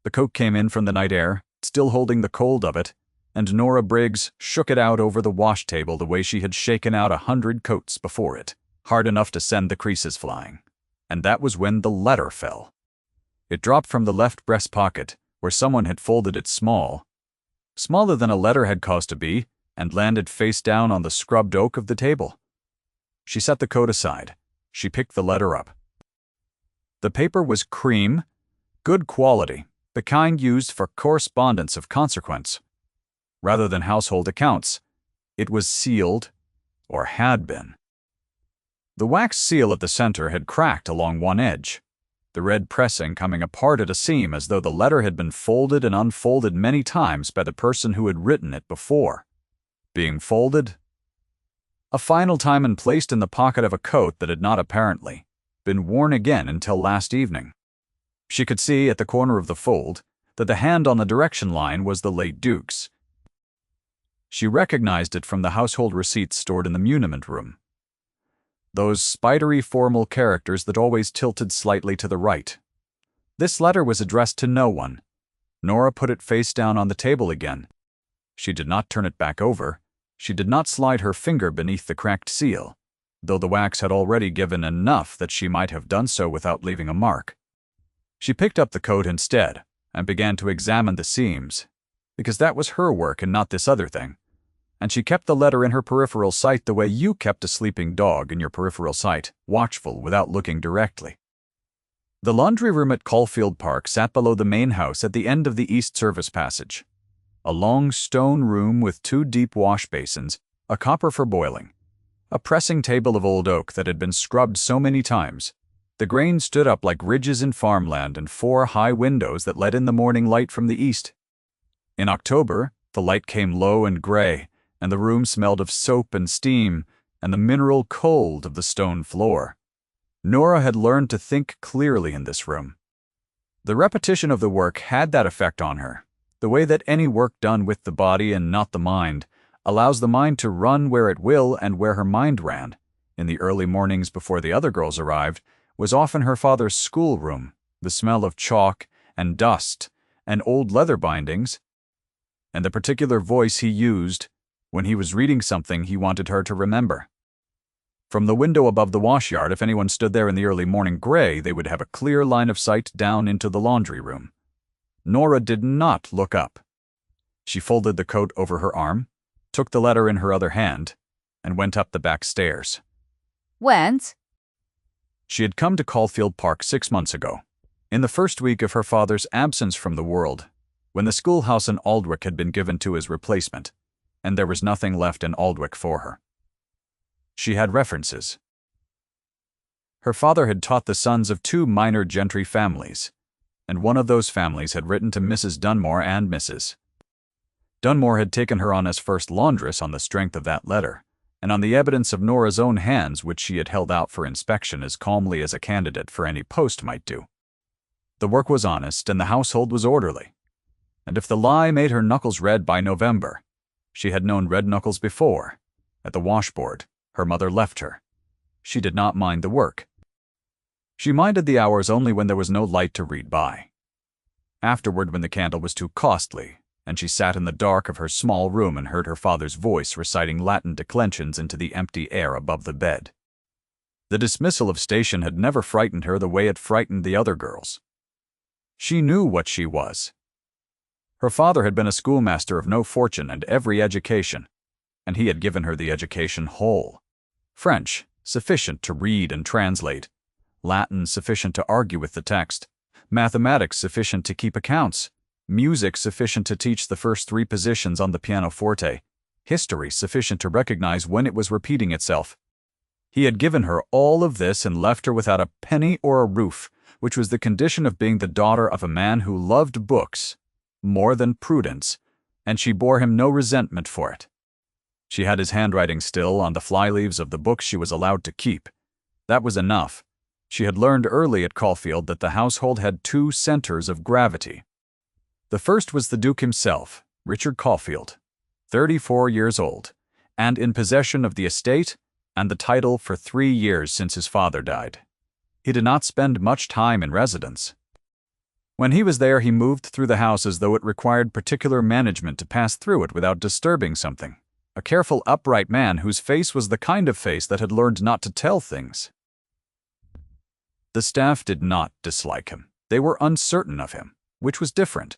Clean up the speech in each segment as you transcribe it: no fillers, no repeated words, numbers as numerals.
The coat came in from the night air, still holding the cold of it, and Nora Briggs shook it out over the wash table the way she had shaken out 100 coats before it, hard enough to send the creases flying. And that was when the letter fell. It dropped from the left breast pocket, where someone had folded it smaller than a letter had caused to be, and landed face down on the scrubbed oak of the table. She set the coat aside. She picked the letter up. The paper was cream, good quality, the kind used for correspondence of consequence. Rather than household accounts, it was sealed, or had been. The wax seal at the center had cracked along one edge, the red pressing coming apart at a seam as though the letter had been folded and unfolded many times by the person who had written it before. Being folded a final time and placed in the pocket of a coat that had not apparently been worn again until last evening. She could see at the corner of the fold that the hand on the direction line was the late Duke's. She recognized it from the household receipts stored in the muniment room. Those spidery formal characters that always tilted slightly to the right. This letter was addressed to no one. Nora put it face down on the table again. She did not turn it back over. She did not slide her finger beneath the cracked seal, though the wax had already given enough that she might have done so without leaving a mark. She picked up the coat instead and began to examine the seams, because that was her work and not this other thing. And she kept the letter in her peripheral sight the way you kept a sleeping dog in your peripheral sight, watchful without looking directly. The laundry room at Caulfield Park sat below the main house at the end of the East Service Passage. A long stone room with 2 deep wash basins, a copper for boiling, a pressing table of old oak that had been scrubbed so many times. The grain stood up like ridges in farmland and 4 high windows that let in the morning light from the east. In October, the light came low and gray, and the room smelled of soap and steam and the mineral cold of the stone floor. Nora had learned to think clearly in this room. The repetition of the work had that effect on her, the way that any work done with the body and not the mind allows the mind to run where it will and where her mind ran, in the early mornings before the other girls arrived, was often her father's schoolroom, the smell of chalk and dust and old leather bindings, and the particular voice he used when he was reading something he wanted her to remember. From the window above the washyard, if anyone stood there in the early morning gray, they would have a clear line of sight down into the laundry room. Nora did not look up. She folded the coat over her arm, took the letter in her other hand, and went up the back stairs. Went? She had come to Caulfield Park 6 months ago, in the first week of her father's absence from the world, when the schoolhouse in Aldwych had been given to his replacement, and there was nothing left in Aldwych for her. She had references. Her father had taught the sons of 2 minor gentry families, and one of those families had written to Mrs. Dunmore and Mrs. Dunmore had taken her on as first laundress on the strength of that letter, and on the evidence of Nora's own hands which she had held out for inspection as calmly as a candidate for any post might do. The work was honest and the household was orderly, and if the lie made her knuckles red by November, she had known red knuckles before. At the washboard, her mother left her. She did not mind the work. She minded the hours only when there was no light to read by. Afterward, when the candle was too costly, and she sat in the dark of her small room and heard her father's voice reciting Latin declensions into the empty air above the bed. The dismissal of station had never frightened her the way it frightened the other girls. She knew what she was. Her father had been a schoolmaster of no fortune and every education, and he had given her the education whole. French, sufficient to read and translate. Latin, sufficient to argue with the text. Mathematics, sufficient to keep accounts. Music, sufficient to teach the first 3 positions on the pianoforte. History, sufficient to recognize when it was repeating itself. He had given her all of this and left her without a penny or a roof, which was the condition of being the daughter of a man who loved books more than prudence, and she bore him no resentment for it. She had his handwriting still on the flyleaves of the books she was allowed to keep. That was enough. She had learned early at Caulfield that the household had 2 centers of gravity. The first was the Duke himself, Richard Caulfield, 34 years old, and in possession of the estate and the title for 3 years since his father died. He did not spend much time in residence. When he was there, he moved through the house as though it required particular management to pass through it without disturbing something. A careful, upright man whose face was the kind of face that had learned not to tell things. The staff did not dislike him. They were uncertain of him, which was different.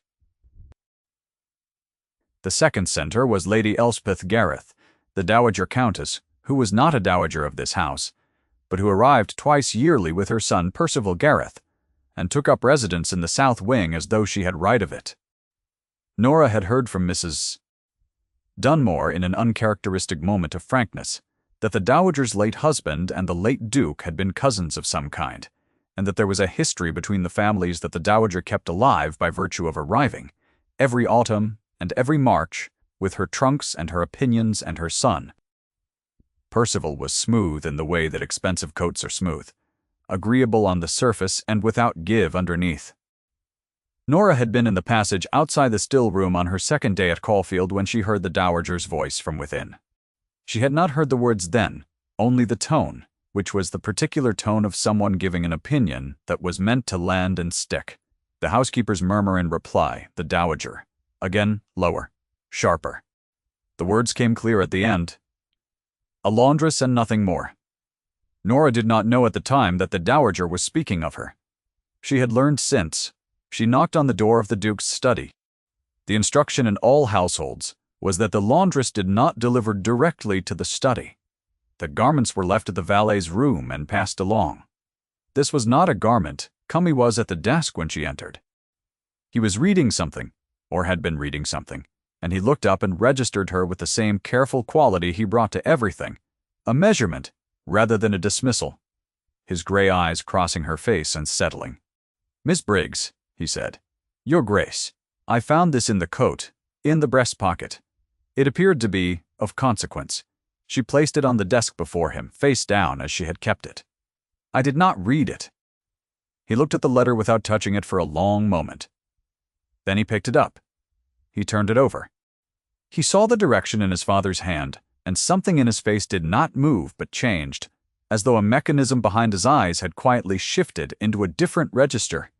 The second center was Lady Elspeth Gareth, the Dowager Countess, who was not a dowager of this house, but who arrived twice yearly with her son Percival Gareth, and took up residence in the south wing as though she had right of it. Nora had heard from Mrs. Dunmore in an uncharacteristic moment of frankness that the dowager's late husband and the late Duke had been cousins of some kind, and that there was a history between the families that the dowager kept alive by virtue of arriving, every autumn and every March, with her trunks and her opinions and her son. Percival was smooth in the way that expensive coats are smooth, agreeable on the surface and without give underneath. Nora had been in the passage outside the still room on her second day at Caulfield when she heard the dowager's voice from within. She had not heard the words then, only the tone, which was the particular tone of someone giving an opinion that was meant to land and stick. The housekeeper's murmur in reply, the dowager. Again, lower, sharper. The words came clear at the end. A laundress and nothing more. Nora did not know at the time that the dowager was speaking of her. She had learned since. She knocked on the door of the Duke's study. The instruction in all households was that the laundress did not deliver directly to the study. The garments were left at the valet's room and passed along. This was not a garment. Cummy was at the desk when she entered. He was reading something, or had been reading something, and he looked up and registered her with the same careful quality he brought to everything, a measurement rather than a dismissal, his gray eyes crossing her face and settling. "Miss Briggs," he said, "Your Grace, I found this in the coat, in the breast pocket. It appeared to be of consequence." She placed it on the desk before him, face down as she had kept it. "I did not read it." He looked at the letter without touching it for a long moment. Then he picked it up. He turned it over. He saw the direction in his father's hand, and something in his face did not move but changed, as though a mechanism behind his eyes had quietly shifted into a different register.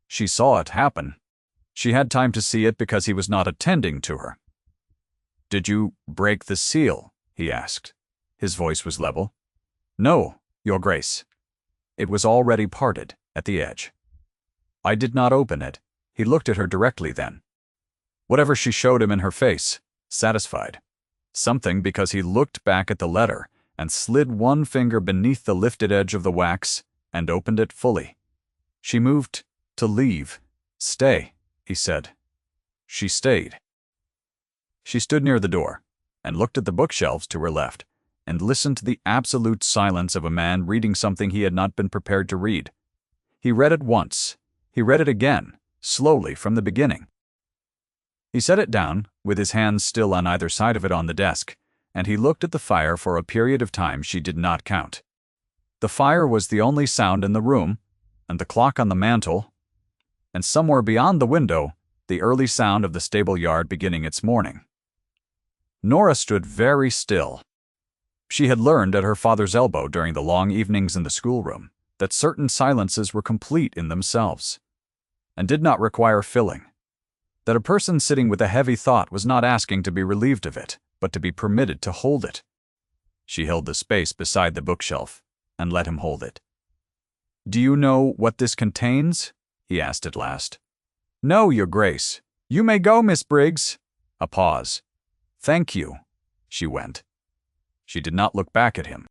She saw it happen. She had time to see it because he was not attending to her. "Did you break the seal?" he asked. His voice was level. "No, Your Grace." It was already parted at the edge. "I did not open it." He looked at her directly then. Whatever she showed him in her face, satisfied. Something because he looked back at the letter and slid one finger beneath the lifted edge of the wax and opened it fully. She moved to leave. "Stay," he said. She stayed. She stood near the door and looked at the bookshelves to her left and listened to the absolute silence of a man reading something he had not been prepared to read. He read it once. He read it again, slowly from the beginning. He set it down, with his hands still on either side of it on the desk, and he looked at the fire for a period of time she did not count. The fire was the only sound in the room, and the clock on the mantel, and somewhere beyond the window, the early sound of the stable yard beginning its morning. Nora stood very still. She had learned at her father's elbow during the long evenings in the schoolroom that certain silences were complete in themselves, and did not require filling. That a person sitting with a heavy thought was not asking to be relieved of it, but to be permitted to hold it. She held the space beside the bookshelf, and let him hold it. "Do you know what this contains?" he asked at last. "No, Your Grace. You may go, Miss Briggs." A pause. "Thank you." She went. She did not look back at him.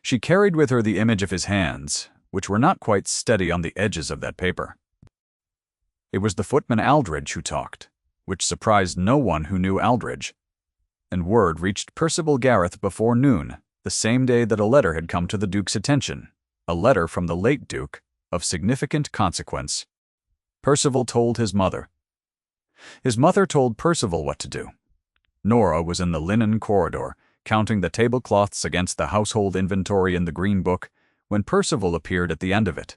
She carried with her the image of his hands, which were not quite steady on the edges of that paper. It was the footman Aldridge who talked, which surprised no one who knew Aldridge, and word reached Percival Gareth before noon, the same day that a letter had come to the Duke's attention, a letter from the late Duke, of significant consequence. Percival told his mother. His mother told Percival what to do. Nora was in the linen corridor, counting the tablecloths against the household inventory in the Green Book, when Percival appeared at the end of it.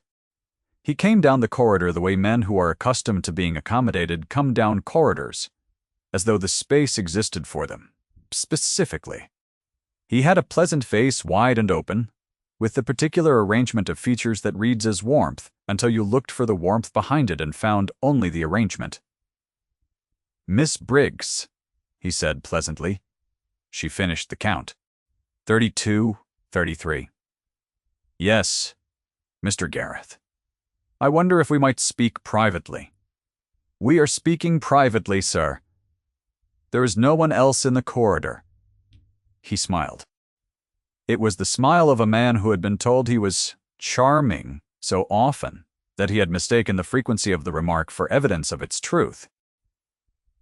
He came down the corridor the way men who are accustomed to being accommodated come down corridors, as though the space existed for them, specifically. He had a pleasant face, wide and open, with the particular arrangement of features that reads as warmth until you looked for the warmth behind it and found only the arrangement. "Miss Briggs," he said pleasantly. She finished the count. 32, 33. "Yes, Mr. Gareth. I wonder if we might speak privately." "We are speaking privately, sir. There is no one else in the corridor." He smiled. It was the smile of a man who had been told he was charming so often that he had mistaken the frequency of the remark for evidence of its truth.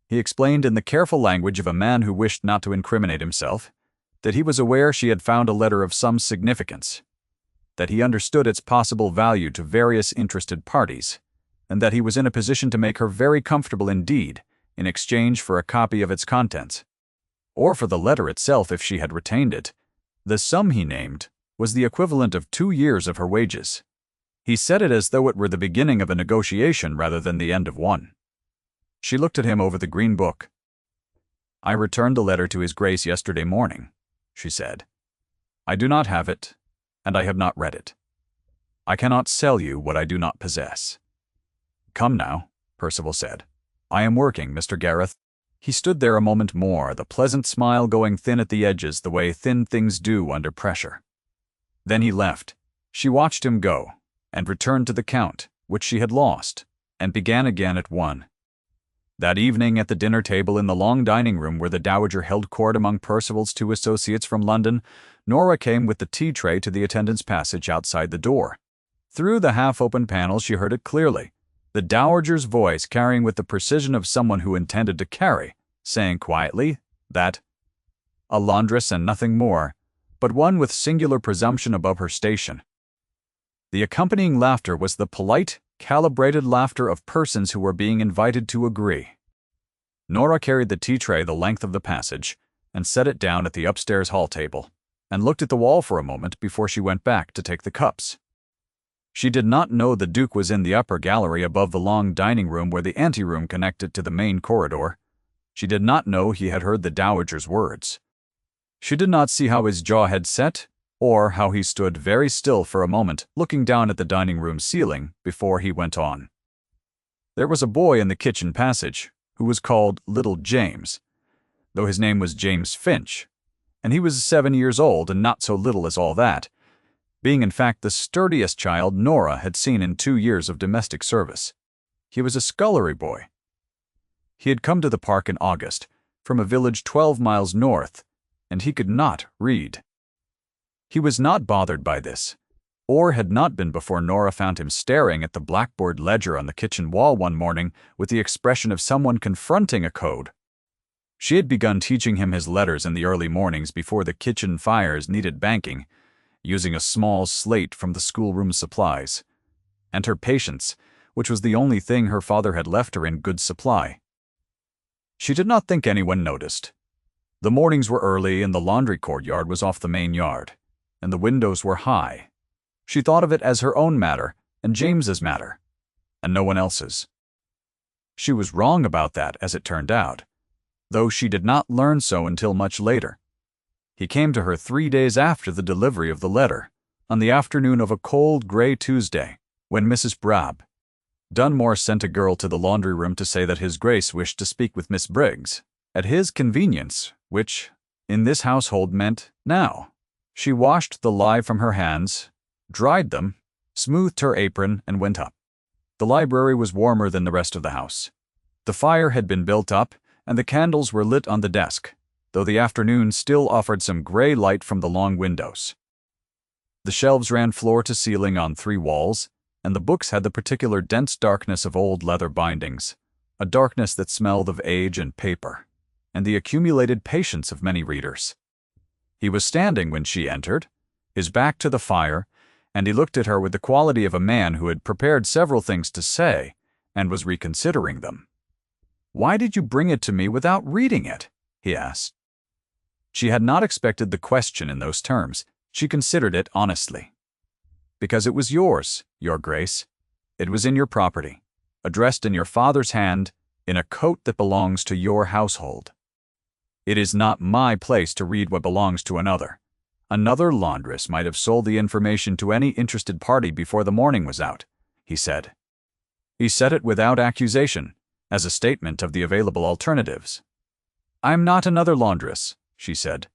He explained in the careful language of a man who wished not to incriminate himself that he was aware she had found a letter of some significance, that he understood its possible value to various interested parties, and that he was in a position to make her very comfortable indeed in exchange for a copy of its contents, or for the letter itself if she had retained it. The sum he named was the equivalent of 2 years of her wages. He said it as though it were the beginning of a negotiation rather than the end of one. She looked at him over the green book. "I returned the letter to His Grace yesterday morning," she said. "I do not have it, and I have not read it. I cannot sell you what I do not possess." "Come now," Percival said. "I am working, Mr. Gareth." He stood there a moment more, the pleasant smile going thin at the edges the way thin things do under pressure. Then he left. She watched him go, and returned to the count, which she had lost, and began again at 1. That evening at the dinner table in the long dining room where the Dowager held court among Percival's 2 associates from London, Nora came with the tea tray to the attendant's passage outside the door. Through the half-open panel she heard it clearly, the Dowager's voice carrying with the precision of someone who intended to carry, saying quietly that a laundress and nothing more, but one with singular presumption above her station. The accompanying laughter was the polite, calibrated laughter of persons who were being invited to agree. Nora carried the tea tray the length of the passage and set it down at the upstairs hall table, and looked at the wall for a moment before she went back to take the cups. She did not know the Duke was in the upper gallery above the long dining room where the anteroom connected to the main corridor. She did not know he had heard the Dowager's words. She did not see how his jaw had set, or how he stood very still for a moment looking down at the dining room ceiling before he went on. There was a boy in the kitchen passage who was called Little James, though his name was James Finch, and he was 7 years old and not so little as all that, being in fact the sturdiest child Nora had seen in 2 years of domestic service. He was a scullery boy. He had come to the park in August, from a village 12 miles north, and he could not read. He was not bothered by this, or had not been before Nora found him staring at the blackboard ledger on the kitchen wall one morning with the expression of someone confronting a code. She had begun teaching him his letters in the early mornings before the kitchen fires needed banking, using a small slate from the schoolroom supplies, and her patience, which was the only thing her father had left her in good supply. She did not think anyone noticed. The mornings were early and the laundry courtyard was off the main yard, and the windows were high. She thought of it as her own matter and James's matter, and no one else's. She was wrong about that, as it turned out, though she did not learn so until much later. He came to her 3 days after the delivery of the letter, on the afternoon of a cold, gray Tuesday, when Mrs. Brab. Dunmore sent a girl to the laundry room to say that His Grace wished to speak with Miss Briggs, at his convenience, which, in this household, meant now. She washed the lye from her hands, dried them, smoothed her apron, and went up. The library was warmer than the rest of the house. The fire had been built up, and the candles were lit on the desk, though the afternoon still offered some gray light from the long windows. The shelves ran floor to ceiling on 3 walls, and the books had the particular dense darkness of old leather bindings, a darkness that smelled of age and paper, and the accumulated patience of many readers. He was standing when she entered, his back to the fire, and he looked at her with the quality of a man who had prepared several things to say and was reconsidering them. "Why did you bring it to me without reading it?" he asked. She had not expected the question in those terms. She considered it honestly. "Because it was yours, Your Grace. It was in your property, addressed in your father's hand, in a coat that belongs to your household. It is not my place to read what belongs to another. Another laundress might have sold the information to any interested party before the morning was out, he said. He said it without accusation, as a statement of the available alternatives. I'm not another laundress, she said.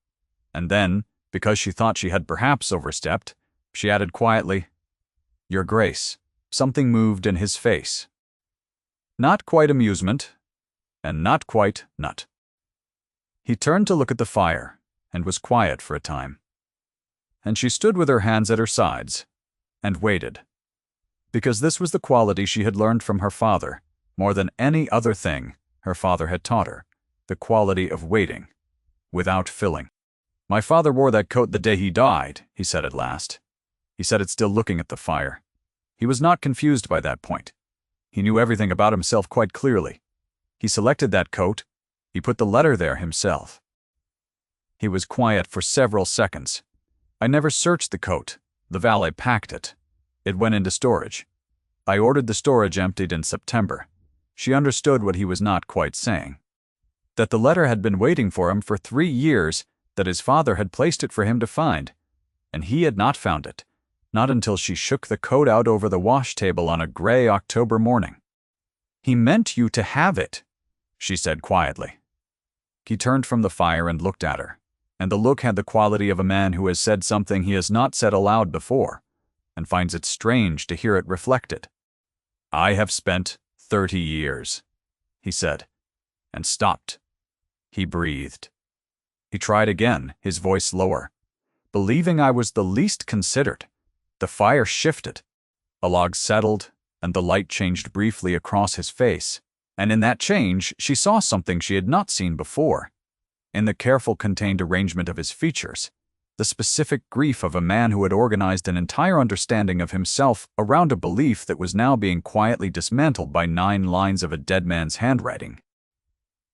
And then, because she thought she had perhaps overstepped, she added quietly, Your Grace. Something moved in his face. Not quite amusement, and not quite nut. He turned to look at the fire, and was quiet for a time. And she stood with her hands at her sides, and waited. Because this was the quality she had learned from her father, more than any other thing her father had taught her, the quality of waiting, without filling. My father wore that coat the day he died, he said at last. He said it still looking at the fire. He was not confused by that point. He knew everything about himself quite clearly. He selected that coat. He put the letter there himself. He was quiet for several seconds. I never searched the coat. The valet packed it. It went into storage. I ordered the storage emptied in September. She understood what he was not quite saying. That the letter had been waiting for him for 3 years, that his father had placed it for him to find, and he had not found it, not until she shook the coat out over the wash table on a gray October morning. He meant you to have it, she said quietly. He turned from the fire and looked at her, and the look had the quality of a man who has said something he has not said aloud before, and finds it strange to hear it reflected. I have spent 30 years, he said, and stopped. He breathed. He tried again, his voice lower. Believing I was the least considered, the fire shifted. A log settled, and the light changed briefly across his face, and in that change she saw something she had not seen before. In the careful contained arrangement of his features, the specific grief of a man who had organized an entire understanding of himself around a belief that was now being quietly dismantled by 9 lines of a dead man's handwriting.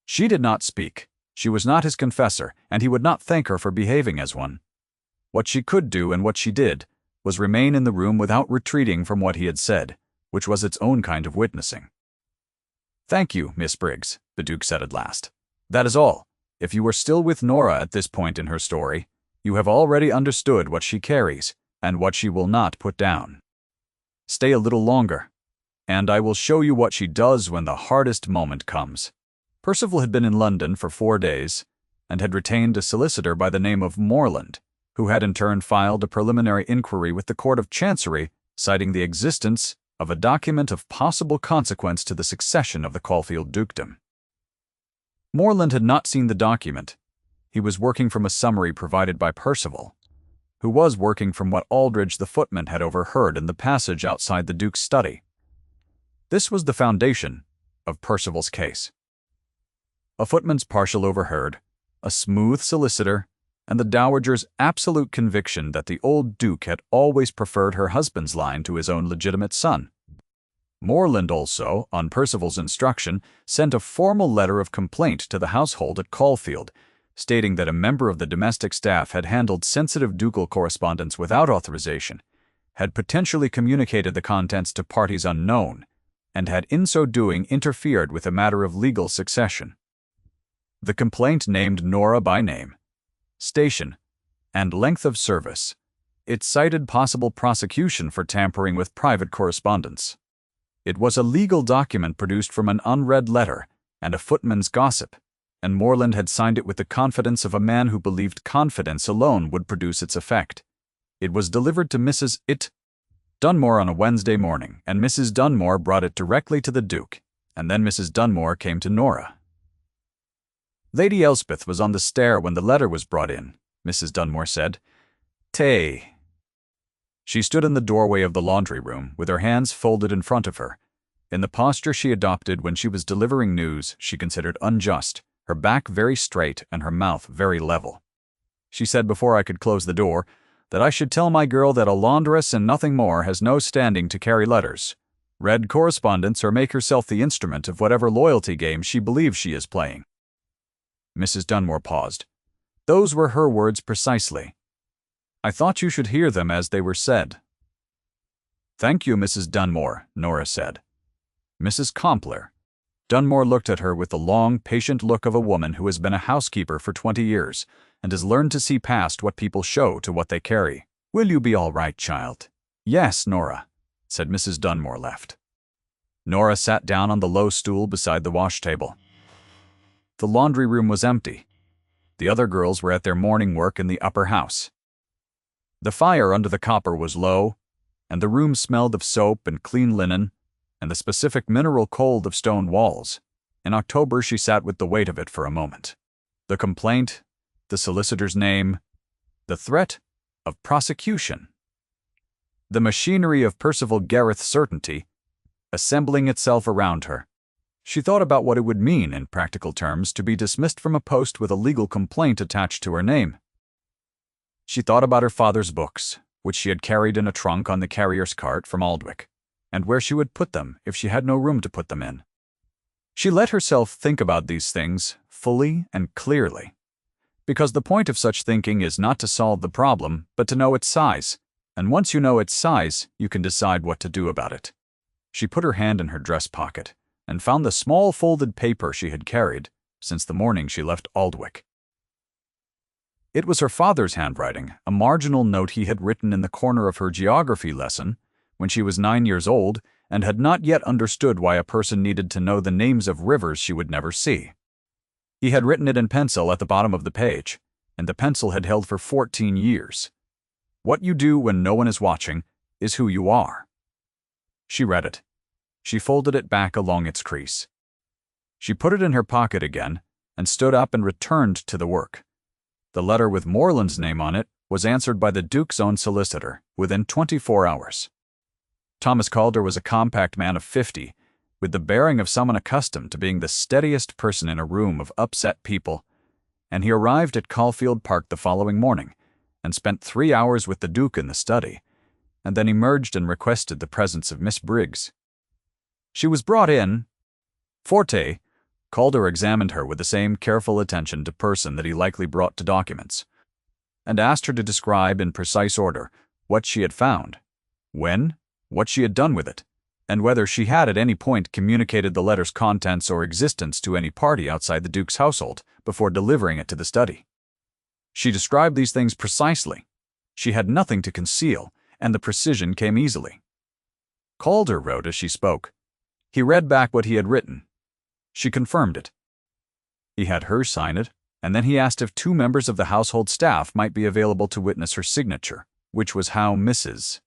She did not speak. She was not his confessor, and he would not thank her for behaving as one. What she could do, and what she did, was remain in the room without retreating from what he had said, which was its own kind of witnessing. Thank you, Miss Briggs, the Duke said at last. That is all. If you were still with Nora at this point in her story, you have already understood what she carries, and what she will not put down. Stay a little longer, and I will show you what she does when the hardest moment comes. Percival had been in London for 4 days, and had retained a solicitor by the name of Morland, who had in turn filed a preliminary inquiry with the Court of Chancery, citing the existence of a document of possible consequence to the succession of the Caulfield dukedom. Morland had not seen the document. He was working from a summary provided by Percival, who was working from what Aldridge the footman had overheard in the passage outside the Duke's study. This was the foundation of Percival's case. A footman's partial overheard, a smooth solicitor, and the dowager's absolute conviction that the old Duke had always preferred her husband's line to his own legitimate son. Morland also, on Percival's instruction, sent a formal letter of complaint to the household at Caulfield, stating that a member of the domestic staff had handled sensitive ducal correspondence without authorization, had potentially communicated the contents to parties unknown, and had in so doing interfered with a matter of legal succession. The complaint named Nora by name, station, and length of service. It cited possible prosecution for tampering with private correspondence. It was a legal document produced from an unread letter and a footman's gossip, and Morland had signed it with the confidence of a man who believed confidence alone would produce its effect. It was delivered to Mrs. Dunmore on a Wednesday morning, and Mrs. Dunmore brought it directly to the Duke, and then Mrs. Dunmore came to Nora. Lady Elspeth was on the stair when the letter was brought in, Mrs. Dunmore said. Tay. She stood in the doorway of the laundry room, with her hands folded in front of her, in the posture she adopted when she was delivering news she considered unjust, her back very straight and her mouth very level. She said before I could close the door that I should tell my girl that a laundress and nothing more has no standing to carry letters, read correspondence, or make herself the instrument of whatever loyalty game she believes she is playing. Mrs. Dunmore paused. Those were her words precisely. I thought you should hear them as they were said. Thank you, Mrs. Dunmore, Nora said. Mrs. Compler. Dunmore looked at her with the long, patient look of a woman who has been a housekeeper for 20 years, and has learned to see past what people show to what they carry. Will you be all right, child? Yes, Nora, said Mrs. Dunmore left. Nora sat down on the low stool beside the wash table. The laundry room was empty. The other girls were at their morning work in the upper house. The fire under the copper was low, and the room smelled of soap and clean linen, and the specific mineral cold of stone walls. In October, she sat with the weight of it for a moment. The complaint, the solicitor's name, the threat of prosecution. The machinery of Percival Gareth's certainty, assembling itself around her. She thought about what it would mean, in practical terms, to be dismissed from a post with a legal complaint attached to her name. She thought about her father's books, which she had carried in a trunk on the carrier's cart from Aldwych, and where she would put them if she had no room to put them in. She let herself think about these things fully and clearly, because the point of such thinking is not to solve the problem, but to know its size, and once you know its size, you can decide what to do about it. She put her hand in her dress pocket and found the small folded paper she had carried since the morning she left Aldwych. It was her father's handwriting, a marginal note he had written in the corner of her geography lesson when she was 9 years old and had not yet understood why a person needed to know the names of rivers she would never see. He had written it in pencil at the bottom of the page, and the pencil had held for 14 years. What you do when no one is watching is who you are. She read it. She folded it back along its crease. She put it in her pocket again and stood up and returned to the work. The letter with Moreland's name on it was answered by the Duke's own solicitor within 24 hours. Thomas Calder was a compact man of 50, with the bearing of someone accustomed to being the steadiest person in a room of upset people, and he arrived at Caulfield Park the following morning and spent 3 hours with the Duke in the study, and then emerged and requested the presence of Miss Briggs. She was brought in. Forte, Calder examined her with the same careful attention to person that he likely brought to documents, and asked her to describe in precise order what she had found, when, what she had done with it, and whether she had at any point communicated the letter's contents or existence to any party outside the Duke's household before delivering it to the study. She described these things precisely. She had nothing to conceal, and the precision came easily. Calder wrote as she spoke. He read back what he had written. She confirmed it. He had her sign it, and then he asked if 2 members of the household staff might be available to witness her signature, which was how Mrs.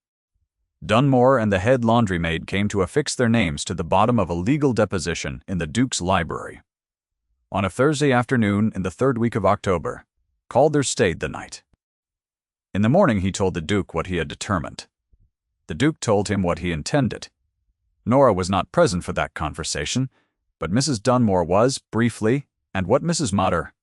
Dunmore and the head laundrymaid came to affix their names to the bottom of a legal deposition in the Duke's library. On a Thursday afternoon in the 3rd week of October, Calder stayed the night. In the morning he told the Duke what he had determined. The Duke told him what he intended. Nora was not present for that conversation, but Mrs. Dunmore was, briefly, and what Mrs. Mater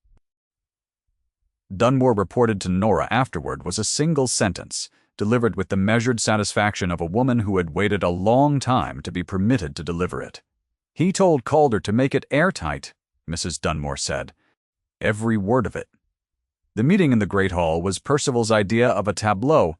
Dunmore reported to Nora afterward was a single sentence, delivered with the measured satisfaction of a woman who had waited a long time to be permitted to deliver it. He told Calder to make it airtight, Mrs. Dunmore said. Every word of it. The meeting in the Great Hall was Percival's idea of a tableau.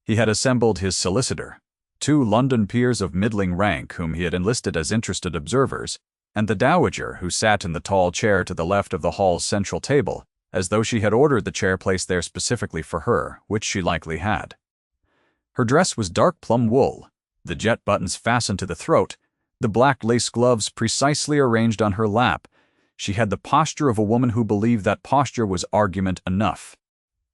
He had assembled his solicitor, 2 London peers of middling rank whom he had enlisted as interested observers, and the dowager who sat in the tall chair to the left of the hall's central table, as though she had ordered the chair placed there specifically for her, which she likely had. Her dress was dark plum wool, the jet buttons fastened to the throat, the black lace gloves precisely arranged on her lap. She had the posture of a woman who believed that posture was argument enough.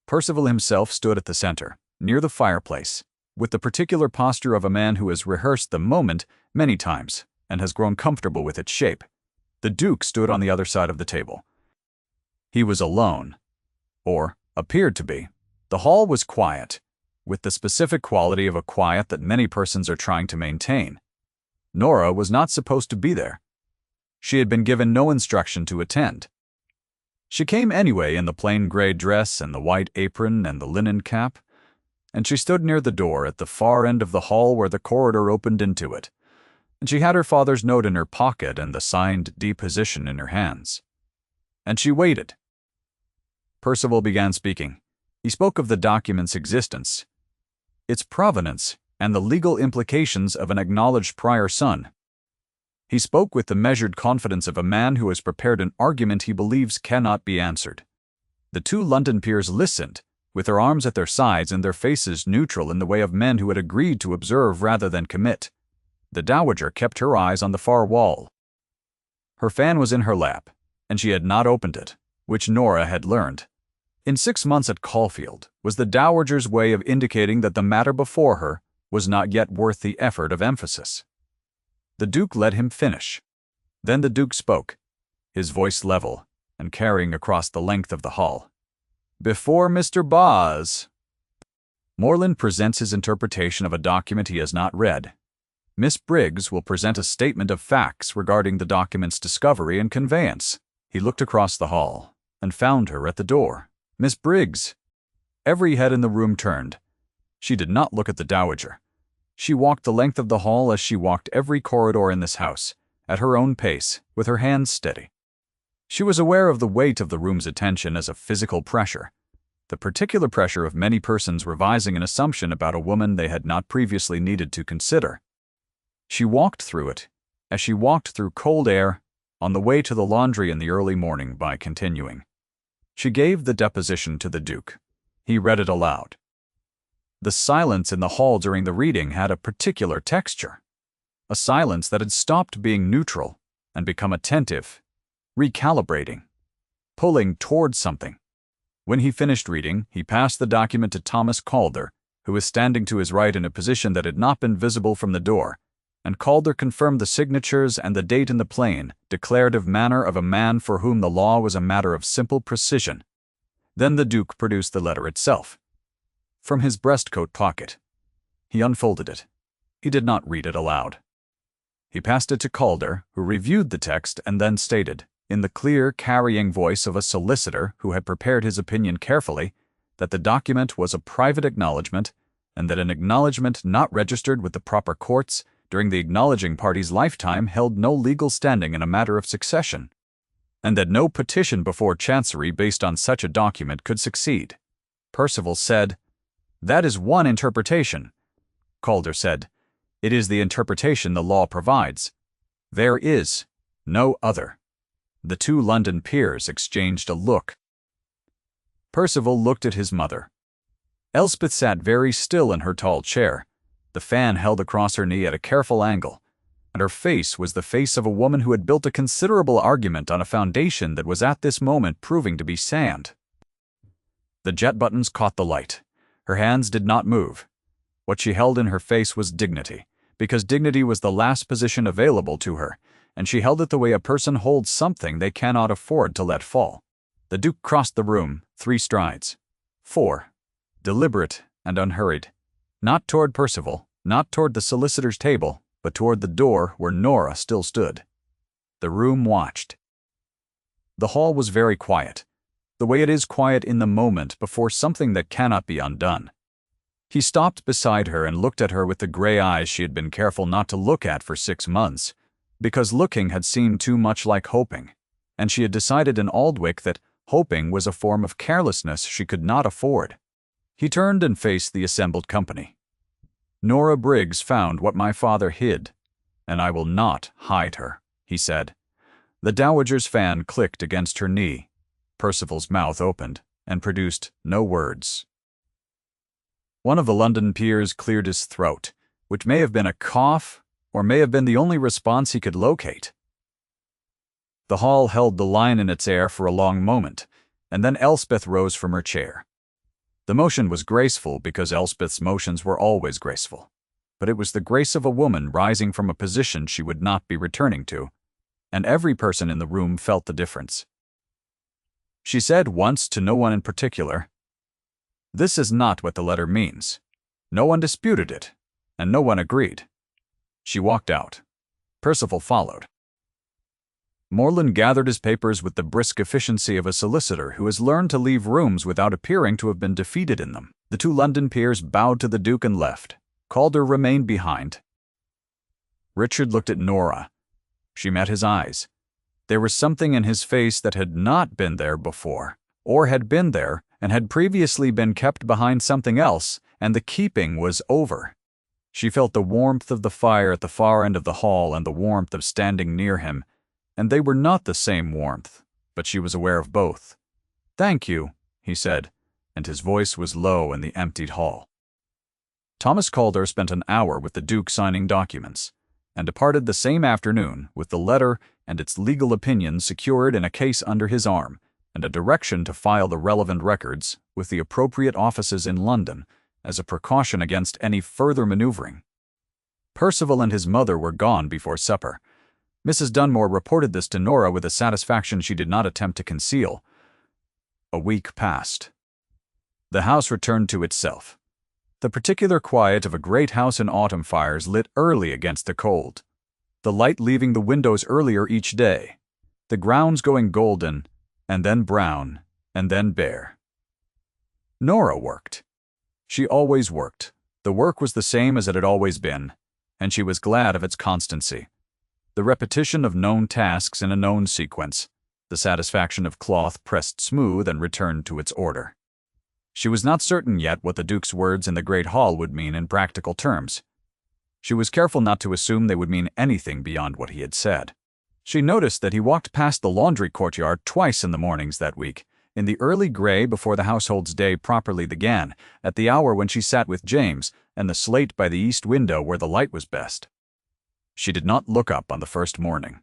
Percival himself stood at the center, near the fireplace, with the particular posture of a man who has rehearsed the moment many times and has grown comfortable with its shape. The Duke stood on the other side of the table. He was alone, or appeared to be. The hall was quiet, with the specific quality of a quiet that many persons are trying to maintain. Nora was not supposed to be there. She had been given no instruction to attend. She came anyway in the plain gray dress and the white apron and the linen cap, and she stood near the door at the far end of the hall where the corridor opened into it, and she had her father's note in her pocket and the signed deposition in her hands. And she waited. Percival began speaking. He spoke of the document's existence, its provenance, and the legal implications of an acknowledged prior son. He spoke with the measured confidence of a man who has prepared an argument he believes cannot be answered. The two London peers listened, with their arms at their sides and their faces neutral in the way of men who had agreed to observe rather than commit. The dowager kept her eyes on the far wall. Her fan was in her lap, and she had not opened it, which Nora had learned. In 6 months at Caulfield was the dowager's way of indicating that the matter before her was not yet worth the effort of emphasis. The Duke let him finish. Then the Duke spoke, his voice level and carrying across the length of the hall. "Before Mr. Boz." Moreland presents his interpretation of a document he has not read. Miss Briggs will present a statement of facts regarding the document's discovery and conveyance. He looked across the hall and found her at the door. "Miss Briggs." Every head in the room turned. She did not look at the dowager. She walked the length of the hall as she walked every corridor in this house, at her own pace, with her hands steady. She was aware of the weight of the room's attention as a physical pressure, the particular pressure of many persons revising an assumption about a woman they had not previously needed to consider. She walked through it, as she walked through cold air, on the way to the laundry in the early morning by continuing. She gave the deposition to the Duke. He read it aloud. The silence in the hall during the reading had a particular texture, a silence that had stopped being neutral and become attentive, recalibrating, pulling towards something. When he finished reading, he passed the document to Thomas Calder, who was standing to his right in a position that had not been visible from the door, and Calder confirmed the signatures and the date in the plain, declarative manner of a man for whom the law was a matter of simple precision. Then the Duke produced the letter itself from his breastcoat pocket. He unfolded it. He did not read it aloud. He passed it to Calder, who reviewed the text and then stated, in the clear, carrying voice of a solicitor who had prepared his opinion carefully, that the document was a private acknowledgment, and that an acknowledgment not registered with the proper courts during the acknowledging party's lifetime held no legal standing in a matter of succession, and that no petition before Chancery based on such a document could succeed. Percival said, "That is one interpretation." Calder said, "It is the interpretation the law provides. There is no other." The two London peers exchanged a look. Percival looked at his mother. Elspeth sat very still in her tall chair, the fan held across her knee at a careful angle, and her face was the face of a woman who had built a considerable argument on a foundation that was at this moment proving to be sand. The jet buttons caught the light. Her hands did not move. What she held in her face was dignity, because dignity was the last position available to her, and she held it the way a person holds something they cannot afford to let fall. The Duke crossed the room 3 strides. 4. Deliberate and unhurried. Not toward Percival, not toward the solicitor's table, but toward the door where Nora still stood. The room watched. The hall was very quiet, the way it is quiet in the moment before something that cannot be undone. He stopped beside her and looked at her with the gray eyes she had been careful not to look at for 6 months, because looking had seemed too much like hoping, and she had decided in Aldwych that hoping was a form of carelessness she could not afford. He turned and faced the assembled company. "Nora Briggs found what my father hid, and I will not hide her," he said. The dowager's fan clicked against her knee. Percival's mouth opened and produced no words. One of the London peers cleared his throat, which may have been a cough or may have been the only response he could locate. The hall held the line in its air for a long moment, and then Elspeth rose from her chair. The motion was graceful because Elspeth's motions were always graceful, but it was the grace of a woman rising from a position she would not be returning to, and every person in the room felt the difference. She said once to no one in particular, "This is not what the letter means." No one disputed it, and no one agreed. She walked out. Percival followed. Moreland gathered his papers with the brisk efficiency of a solicitor who has learned to leave rooms without appearing to have been defeated in them. The two London peers bowed to the Duke and left. Calder remained behind. Richard looked at Nora. She met his eyes. There was something in his face that had not been there before, or had been there and had previously been kept behind something else, and the keeping was over. She felt the warmth of the fire at the far end of the hall and the warmth of standing near him, and they were not the same warmth, but she was aware of both. "Thank you," he said, and his voice was low in the emptied hall. Thomas Calder spent an hour with the Duke signing documents, and departed the same afternoon with the letter and its legal opinion secured in a case under his arm, and a direction to file the relevant records with the appropriate offices in London as a precaution against any further maneuvering. Percival and his mother were gone before supper. Mrs. Dunmore reported this to Nora with a satisfaction she did not attempt to conceal. A week passed. The house returned to itself. The particular quiet of a great house in autumn fires lit early against the cold, the light leaving the windows earlier each day, the grounds going golden, and then brown, and then bare. Nora worked. She always worked. The work was the same as it had always been, and she was glad of its constancy. The repetition of known tasks in a known sequence, the satisfaction of cloth pressed smooth and returned to its order. She was not certain yet what the Duke's words in the great hall would mean in practical terms. She was careful not to assume they would mean anything beyond what he had said. She noticed that he walked past the laundry courtyard twice in the mornings that week, in the early gray before the household's day properly began, at the hour when she sat with James and the slate by the east window where the light was best. She did not look up on the first morning.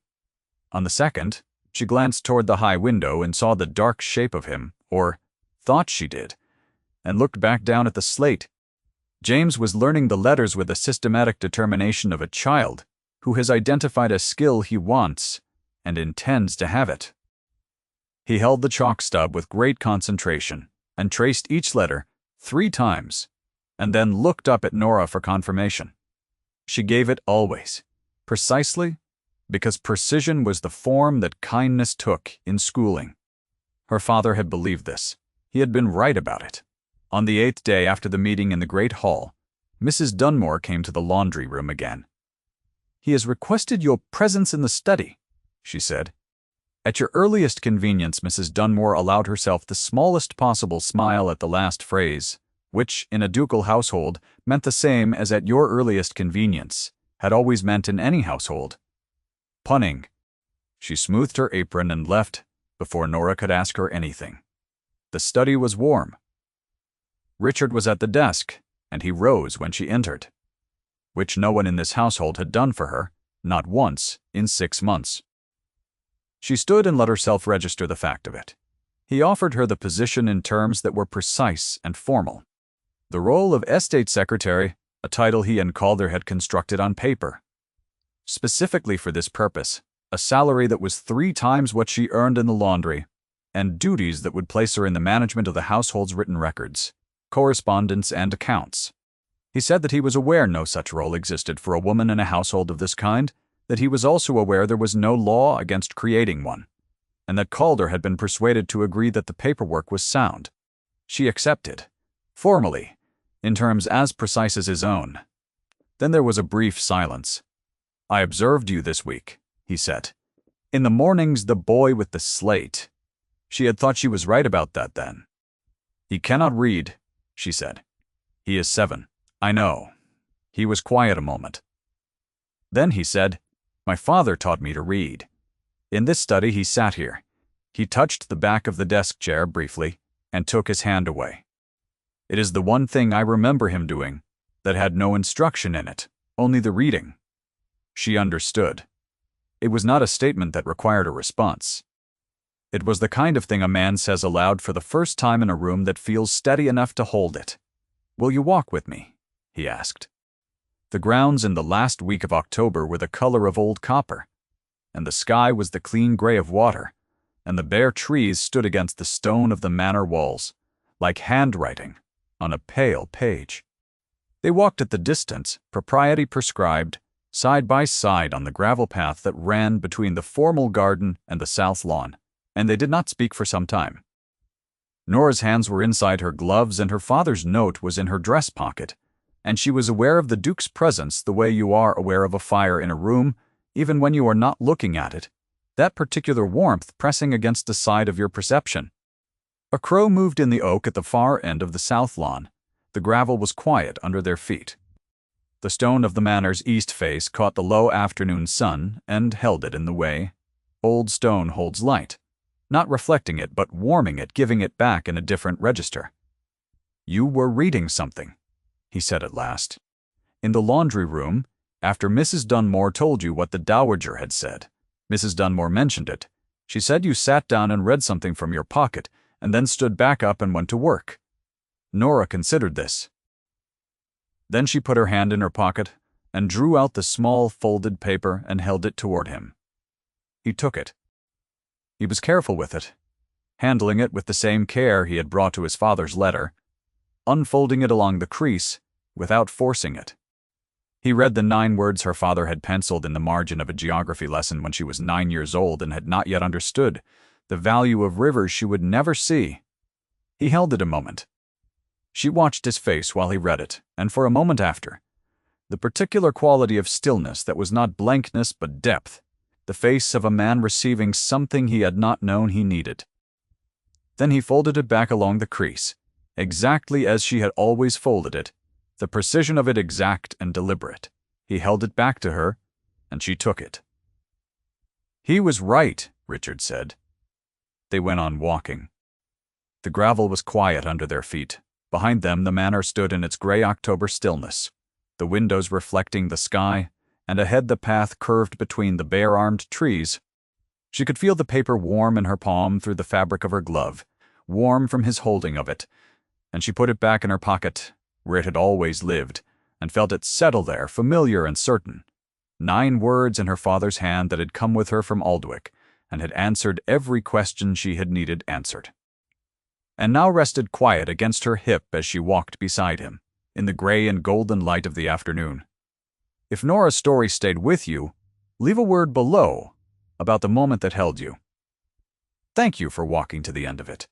On the second, she glanced toward the high window and saw the dark shape of him, or thought she did, and looked back down at the slate. James was learning the letters with the systematic determination of a child who has identified a skill he wants and intends to have it. He held the chalk stub with great concentration and traced each letter 3 times, and then looked up at Nora for confirmation. She gave it always, precisely, because precision was the form that kindness took in schooling. Her father had believed this. He had been right about it. On the 8th day after the meeting in the great hall, Mrs. Dunmore came to the laundry room again. "He has requested your presence in the study," she said. At your earliest convenience, Mrs. Dunmore allowed herself the smallest possible smile at the last phrase, which, in a ducal household, meant the same as at your earliest convenience, had always meant in any household. Punning. She smoothed her apron and left before Nora could ask her anything. The study was warm. Richard was at the desk, and he rose when she entered, which no one in this household had done for her, not once, in 6 months. She stood and let herself register the fact of it. He offered her the position in terms that were precise and formal. The role of estate secretary, a title he and Calder had constructed on paper. Specifically for this purpose, a salary that was 3 times what she earned in the laundry, and duties that would place her in the management of the household's written records, correspondence, and accounts. He said that he was aware no such role existed for a woman in a household of this kind, that he was also aware there was no law against creating one, and that Calder had been persuaded to agree that the paperwork was sound. She accepted, formally, in terms as precise as his own. Then there was a brief silence. "I observed you this week," he said. "In the mornings, the boy with the slate." She had thought she was right about that then. "He cannot read," she said. "He is 7. I know." He was quiet a moment. Then he said, "My father taught me to read." In this study he sat here. He touched the back of the desk chair briefly and took his hand away. "It is the one thing I remember him doing that had no instruction in it, only the reading." She understood. It was not a statement that required a response. It was the kind of thing a man says aloud for the first time in a room that feels steady enough to hold it. "Will you walk with me?" he asked. The grounds in the last week of October were the color of old copper, and the sky was the clean gray of water, and the bare trees stood against the stone of the manor walls, like handwriting on a pale page. They walked at the distance propriety prescribed, side by side on the gravel path that ran between the formal garden and the south lawn, and they did not speak for some time. Nora's hands were inside her gloves and her father's note was in her dress pocket, and she was aware of the Duke's presence the way you are aware of a fire in a room, even when you are not looking at it, that particular warmth pressing against the side of your perception. A crow moved in the oak at the far end of the south lawn. The gravel was quiet under their feet. The stone of the manor's east face caught the low afternoon sun and held it in the way old stone holds light. not reflecting it but warming it, giving it back in a different register. "You were reading something," he said at last. "In the laundry room, after Mrs. Dunmore told you what the Dowager had said. Mrs. Dunmore mentioned it. She said you sat down and read something from your pocket, and then stood back up and went to work." Nora considered this. Then she put her hand in her pocket and drew out the small folded paper and held it toward him. He took it. He was careful with it, handling it with the same care he had brought to his father's letter, unfolding it along the crease without forcing it. He read the 9 words her father had penciled in the margin of a geography lesson when she was 9 years old and had not yet understood the value of rivers she would never see. He held it a moment. She watched his face while he read it, and for a moment after, the particular quality of stillness that was not blankness but depth, the face of a man receiving something he had not known he needed. Then he folded it back along the crease, exactly as she had always folded it, the precision of it exact and deliberate. He held it back to her, and she took it. "He was right," Richard said. They went on walking. The gravel was quiet under their feet. Behind them, the manor stood in its gray October stillness, the windows reflecting the sky, and ahead the path curved between the bare-armed trees. She could feel the paper warm in her palm through the fabric of her glove, warm from his holding of it, and she put it back in her pocket, where it had always lived, and felt it settle there, familiar and certain. 9 words in her father's hand that had come with her from Aldwych, and had answered every question she had needed answered, and now rested quiet against her hip as she walked beside him, in the gray and golden light of the afternoon. If Nora's story stayed with you, leave a word below about the moment that held you. Thank you for walking to the end of it.